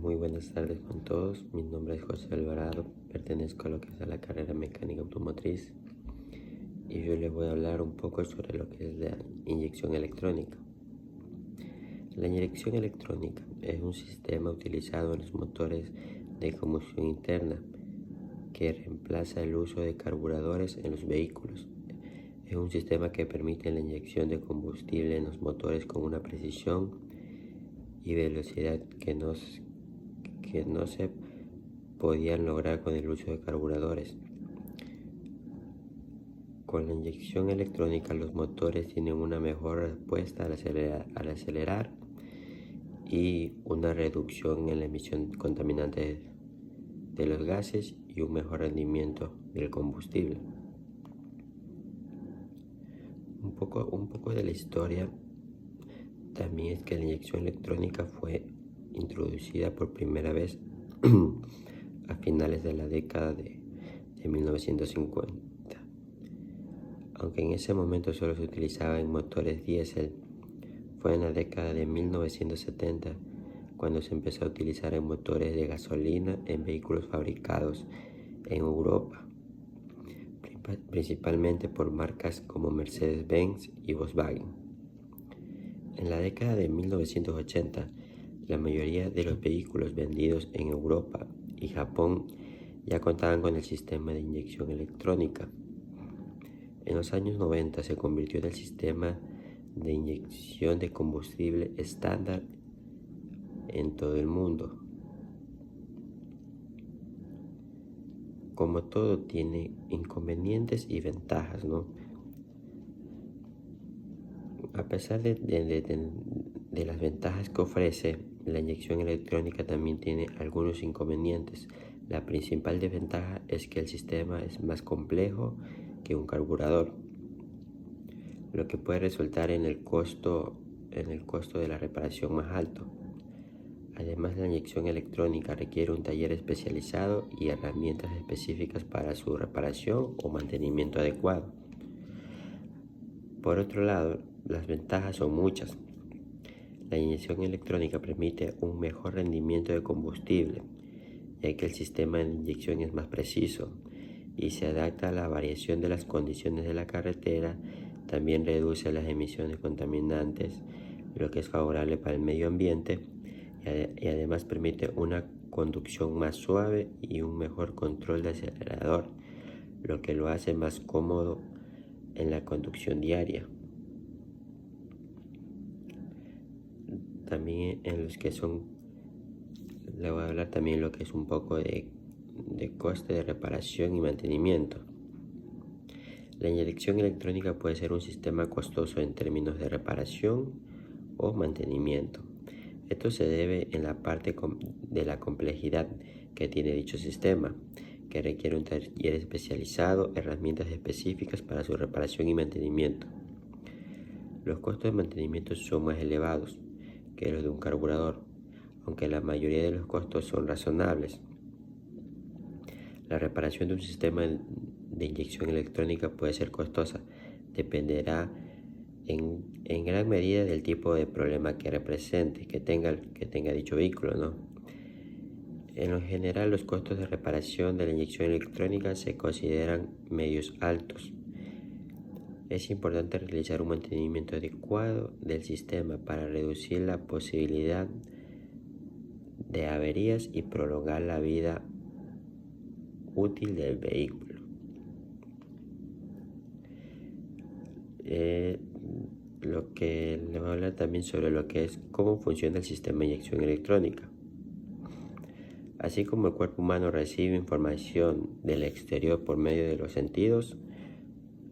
Muy buenas tardes con todos. Mi nombre es José Alvarado, pertenezco a lo que es la carrera mecánica automotriz y yo les voy a hablar un poco sobre lo que es la inyección electrónica. La inyección electrónica es un sistema utilizado en los motores de combustión interna que reemplaza el uso de carburadores en los vehículos. Es un sistema que permite la inyección de combustible en los motores con una precisión y velocidad que no se podían lograr con el uso de carburadores. Con la inyección electrónica los motores tienen una mejor respuesta al acelerar y una reducción en la emisión contaminante de los gases y un mejor rendimiento del combustible. Un poco de la historia también es que la inyección electrónica fue introducida por primera vez a finales de la década de 1950. Aunque en ese momento solo se utilizaba en motores diésel, fue en la década de 1970 cuando se empezó a utilizar en motores de gasolina en vehículos fabricados en Europa, principalmente por marcas como Mercedes-Benz y Volkswagen. En la década de 1980, la mayoría de los vehículos vendidos en Europa y Japón ya contaban con el sistema de inyección electrónica. En los años 90 se convirtió en el sistema de inyección de combustible estándar en todo el mundo. Como todo tiene inconvenientes y ventajas, ¿no? A pesar de las ventajas que ofrece, la inyección electrónica también tiene algunos inconvenientes. La principal desventaja es que el sistema es más complejo que un carburador, lo que puede resultar en el costo de la reparación más alto. Además, la inyección electrónica requiere un taller especializado y herramientas específicas para su reparación o mantenimiento adecuado. Por otro lado, las ventajas son muchas. La inyección electrónica permite un mejor rendimiento de combustible, ya que el sistema de inyección es más preciso y se adapta a la variación de las condiciones de la carretera. También reduce las emisiones contaminantes, lo que es favorable para el medio ambiente, y además permite una conducción más suave y un mejor control de acelerador, lo que lo hace más cómodo en la conducción diaria. También le voy a hablar también lo que es un poco de coste de reparación y mantenimiento. La inyección electrónica puede ser un sistema costoso en términos de reparación o mantenimiento. Esto se debe en la parte de la complejidad que tiene dicho sistema, que requiere un taller especializado, herramientas específicas para su reparación y mantenimiento. Los costos de mantenimiento son más elevados que los de un carburador, aunque la mayoría de los costos son razonables. La reparación de un sistema de inyección electrónica puede ser costosa, dependerá en gran medida del tipo de problema que represente, que tenga dicho vehículo, ¿no? En lo general, los costos de reparación de la inyección electrónica se consideran medios altos. Es importante realizar un mantenimiento adecuado del sistema para reducir la posibilidad de averías y prolongar la vida útil del vehículo. Lo que le voy a hablar también sobre lo que es cómo funciona el sistema de inyección electrónica. Así como el cuerpo humano recibe información del exterior por medio de los sentidos,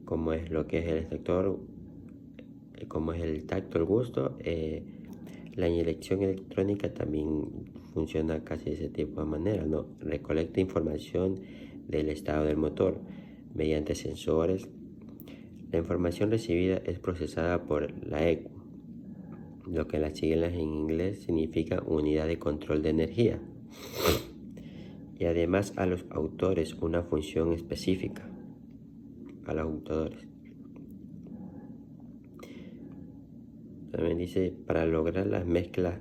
como es lo que es el sector, como es el tacto, el gusto, la inyección electrónica también funciona casi de ese tipo de manera, ¿no? Recolecta información del estado del motor mediante sensores. La información recibida es procesada por la ECU, lo que las siglas en inglés significa unidad de control de energía, y además a los autores una función específica, a los autores. También dice, para lograr las mezclas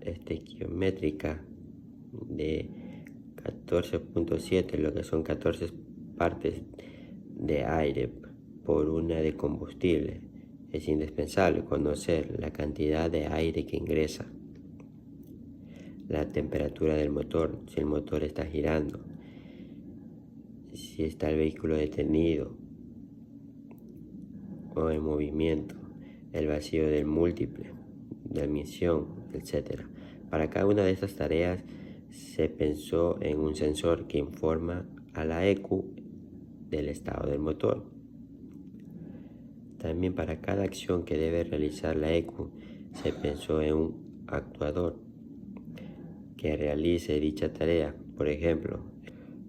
estequiométrica de 14.7, lo que son 14 partes de aire por una de combustible. Es indispensable conocer la cantidad de aire que ingresa, la temperatura del motor, si el motor está girando, si está el vehículo detenido o en movimiento, el vacío del múltiple, de admisión, etc. Para cada una de estas tareas se pensó en un sensor que informa a la ECU del estado del motor. También para cada acción que debe realizar la ECU se pensó en un actuador que realice dicha tarea,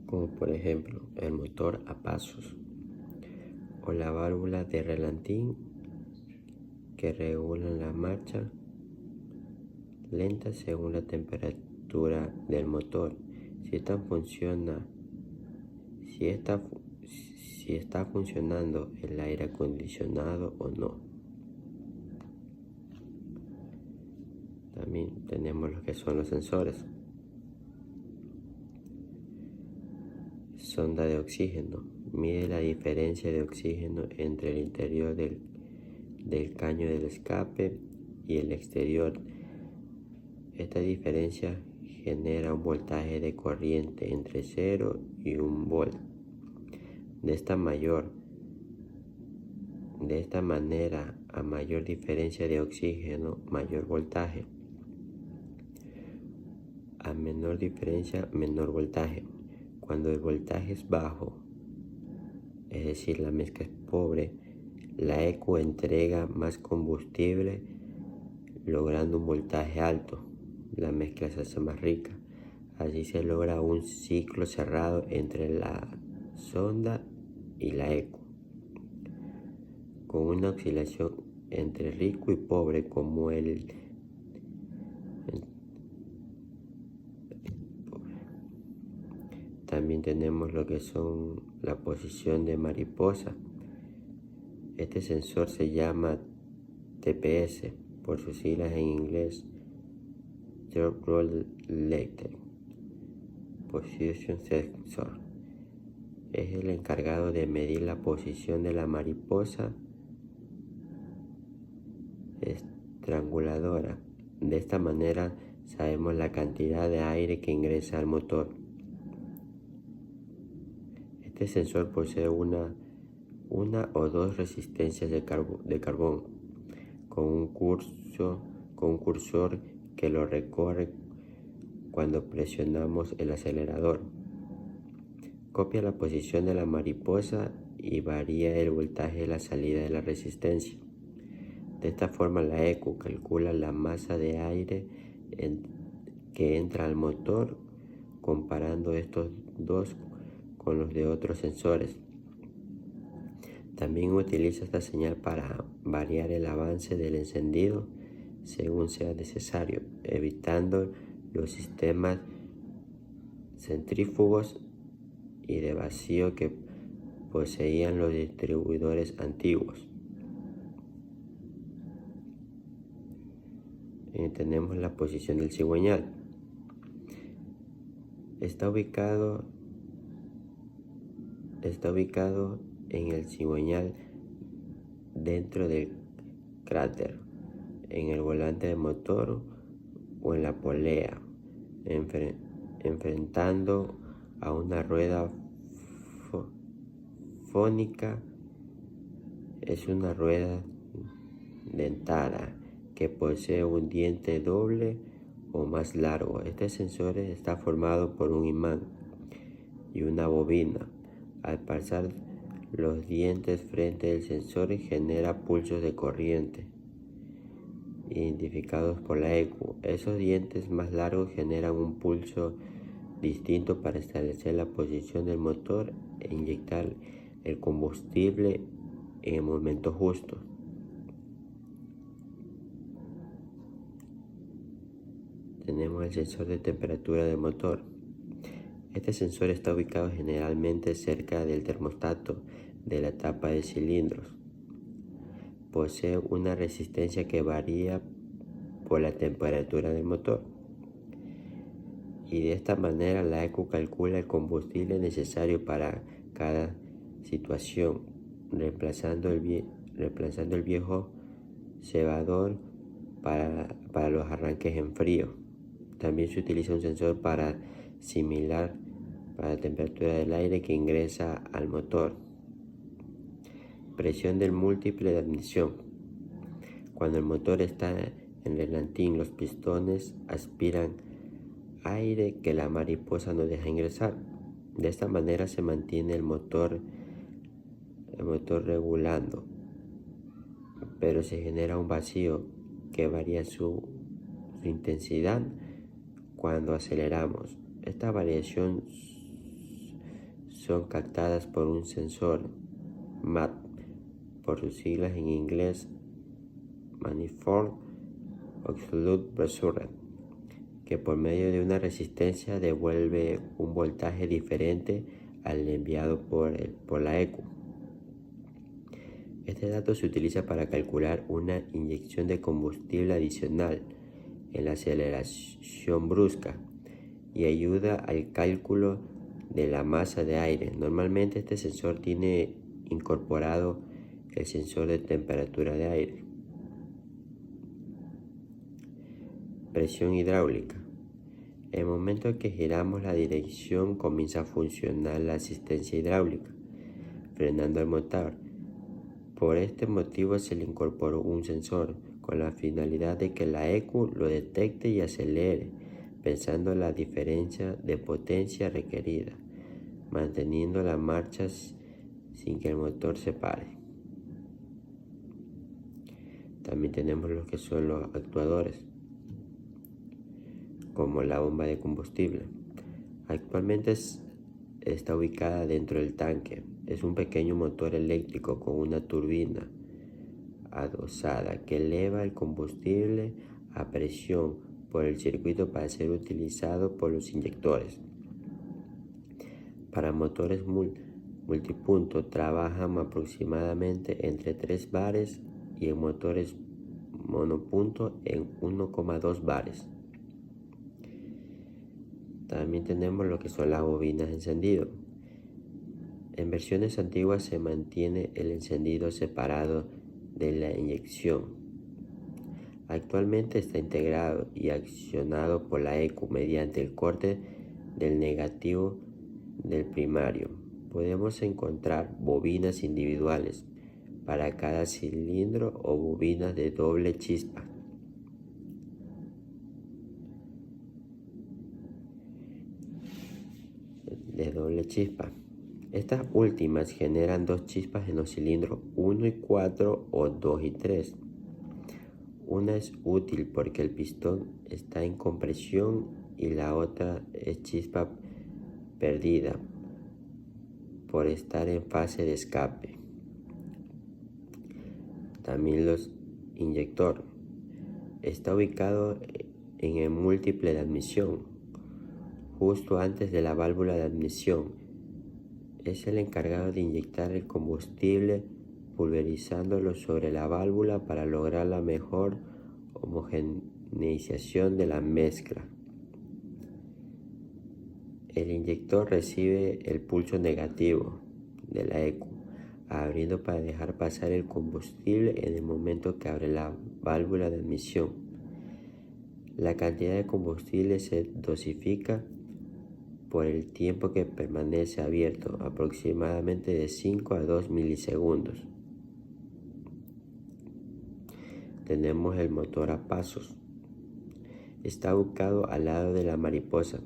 como por ejemplo el motor a pasos o la válvula de relantín que regulan la marcha lenta según la temperatura del motor, si está funcionando el aire acondicionado o no. También tenemos lo que son los sensores. Sonda de oxígeno. Mide la diferencia de oxígeno entre el interior del caño del escape y el exterior. Esta diferencia genera un voltaje de corriente entre 0 y 1 volt. De esta manera, a mayor diferencia de oxígeno, mayor voltaje. A menor diferencia, menor voltaje. Cuando el voltaje es bajo, es decir, la mezcla es pobre, la ECU entrega más combustible, logrando un voltaje alto. La mezcla se hace más rica. Así se logra un ciclo cerrado entre la sonda y la ECU, con una oscilación entre rico y pobre como También tenemos lo que son la posición de mariposa. Este sensor se llama TPS, por sus siglas en inglés, Third Related Position Sensor. Es el encargado de medir la posición de la mariposa estranguladora. De esta manera sabemos la cantidad de aire que ingresa al motor. Este sensor posee una o dos resistencias de carbón con un cursor que lo recorre cuando presionamos el acelerador. Copia la posición de la mariposa y varía el voltaje de la salida de la resistencia. De esta forma la ECU calcula la masa de aire que entra al motor, comparando estos dos con los de otros sensores. También utiliza esta señal para variar el avance del encendido según sea necesario, evitando los sistemas centrífugos y de vacío que poseían los distribuidores antiguos. Tenemos la posición del cigüeñal. Está ubicado en el cigüeñal dentro del cráter, en el volante de motor o en la polea, enfrentando a una rueda fónica. Es una rueda dentada que posee un diente doble o más largo. Este sensor está formado por un imán y una bobina. Al pasar los dientes frente al sensor genera pulsos de corriente identificados por la ECU. Esos dientes más largos generan un pulso distinto para establecer la posición del motor e inyectar el combustible en el momento justo. Tenemos el sensor de temperatura del motor. Este sensor está ubicado generalmente cerca del termostato de la tapa de cilindros. Posee una resistencia que varía por la temperatura del motor. Y de esta manera la ECU calcula el combustible necesario para cada situación, reemplazando el viejo cebador para los arranques en frío. También se utiliza un sensor similar para la temperatura del aire que ingresa al motor. Presión del múltiple de admisión. Cuando el motor está en relantín, los pistones aspiran aire que la mariposa no deja ingresar. De esta manera se mantiene el motor regulando, pero se genera un vacío que varía su intensidad cuando aceleramos. Esta variación son captadas por un sensor MAP, por sus siglas en inglés Manifold Absolute Pressure, que por medio de una resistencia devuelve un voltaje diferente al enviado por la ECU. Este dato se utiliza para calcular una inyección de combustible adicional en la aceleración brusca y ayuda al cálculo de la masa de aire. Normalmente este sensor tiene incorporado el sensor de temperatura de aire. Presión hidráulica. En el momento que giramos la dirección comienza a funcionar la asistencia hidráulica, frenando el motor. Por este motivo se le incorporó un sensor con la finalidad de que la ECU lo detecte y acelere, pensando en la diferencia de potencia requerida, manteniendo la marcha sin que el motor se pare. También tenemos lo que son los actuadores, como la bomba de combustible. Actualmente está ubicada dentro del tanque. Es un pequeño motor eléctrico con una turbina adosada que eleva el combustible a presión por el circuito para ser utilizado por los inyectores. Para motores multipunto trabajan aproximadamente entre 3 bares y en motores monopunto en 1,2 bares. También tenemos lo que son las bobinas de encendido. En versiones antiguas se mantiene el encendido separado de la inyección. Actualmente está integrado y accionado por la ECU mediante el corte del negativo del primario. Podemos encontrar bobinas individuales para cada cilindro o bobinas de doble chispa. Estas últimas generan 2 chispas en los cilindros 1 y 4 o 2 y 3. Una es útil porque el pistón está en compresión y la otra es chispa perdida por estar en fase de escape. También los inyector está ubicado en el múltiple de admisión, justo antes de la válvula de admisión. Es el encargado de inyectar el combustible pulverizándolo sobre la válvula para lograr la mejor homogeneización de la mezcla. El inyector recibe el pulso negativo de la ECU, abriendo para dejar pasar el combustible en el momento que abre la válvula de admisión. La cantidad de combustible se dosifica por el tiempo que permanece abierto, aproximadamente de 5 a 2 milisegundos. Tenemos el motor a pasos. Está ubicado al lado de la mariposa,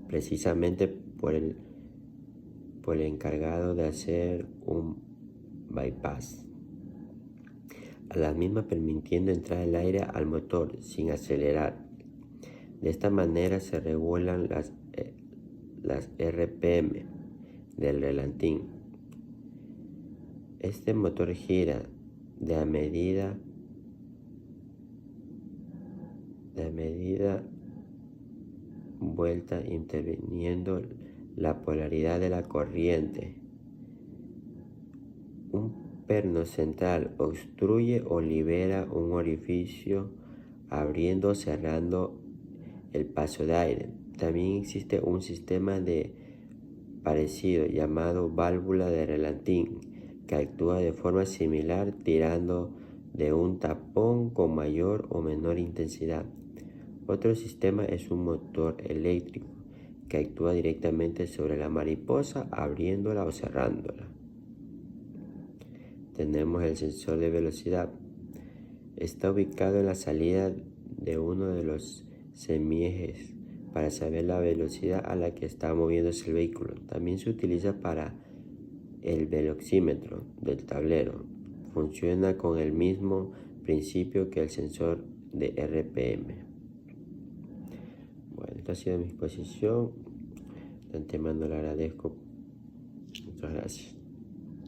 precisamente por el encargado de hacer un bypass a la misma, permitiendo entrar el aire al motor sin acelerar. De esta manera se regulan las RPM del relantín. Este motor gira de medida vuelta interviniendo la polaridad de la corriente. Un perno central obstruye o libera un orificio abriendo o cerrando el paso de aire. También existe un sistema parecido llamado válvula de Relantín, que actúa de forma similar tirando de un tapón con mayor o menor intensidad. Otro sistema es un motor eléctrico que actúa directamente sobre la mariposa, abriéndola o cerrándola. Tenemos el sensor de velocidad. Está ubicado en la salida de uno de los semiejes para saber la velocidad a la que está moviéndose el vehículo. También se utiliza para el velocímetro del tablero. Funciona con el mismo principio que el sensor de RPM. Bueno, esta ha sido mi exposición. De antemano le agradezco. Muchas gracias.